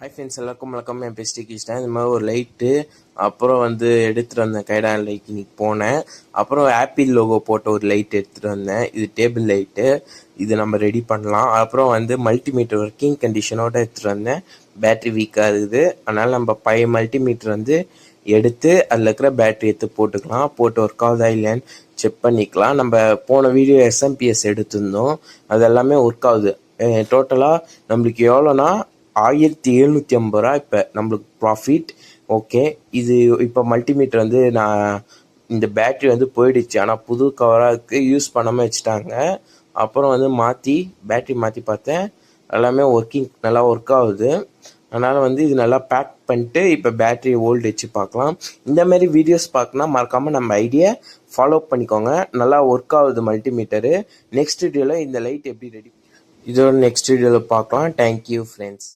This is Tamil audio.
ஹாய் ஃப்ரெண்ட்ஸ், எல்லாருக்கும் வணக்கம். என் பெஸ்ட் கிருஷ்ணா. இந்த மாதிரி ஒரு லைட்டு அப்புறம் எடுத்துகிட்டு வந்தேன். கைடான் லைட் இன்னைக்கு போனேன். அப்புறம் ஆப்பிள் லோகோ போட்ட ஒரு லைட் எடுத்துகிட்டு வந்தேன். இது டேபிள் லைட்டு, இது நம்ம ரெடி பண்ணலாம். அப்புறம் மல்டிமீட்டர் ஒர்க்கிங் கண்டிஷனோட எடுத்துகிட்டு வந்தேன். பேட்ரி வீக்காக இருக்குது, அதனால் நம்ம பழைய மல்டிமீட்டர் எடுத்து அதில் இருக்கிற பேட்ரி எடுத்து போட்டுக்கலாம். போட்டு ஒர்க் ஆகுதா இல்லையான்னு செக் பண்ணிக்கலாம். நம்ம போன வீடியோ எஸ்எம்பிஎஸ் எடுத்திருந்தோம், அது எல்லாமே ஒர்க் ஆகுது. டோட்டலாக நம்மளுக்கு எவ்வளோனா 1750 ரூபா இப்போ நம்மளுக்கு ப்ராஃபிட். ஓகே, இது இப்போ மல்டிமீட்டர் நான் இந்த பேட்ரி போயிடுச்சு, ஆனால் புது கவராக இருக்குது, யூஸ் பண்ணாமல் வச்சுட்டாங்க. அப்புறம் மாற்றி பேட்ரி மாற்றி பார்த்தேன், எல்லாமே நல்லா ஒர்க் ஆகுது. அதனால் இது நல்லா பேக் பண்ணிட்டு இப்போ பேட்ரி ஓல்டு வச்சு பார்க்கலாம். இந்த மாதிரி வீடியோஸ் பார்க்கணுன்னா மறக்காமல் நம்ம ஐடியா ஃபாலோ பண்ணிக்கோங்க. நல்லா ஒர்க் ஆகுது மல்டிமீட்டரு. நெக்ஸ்ட் வீடியோவில் இந்த லைட் எப்படி ரெடி, இதோட நெக்ஸ்ட் வீடியோவில் பார்க்கலாம். Thank you friends.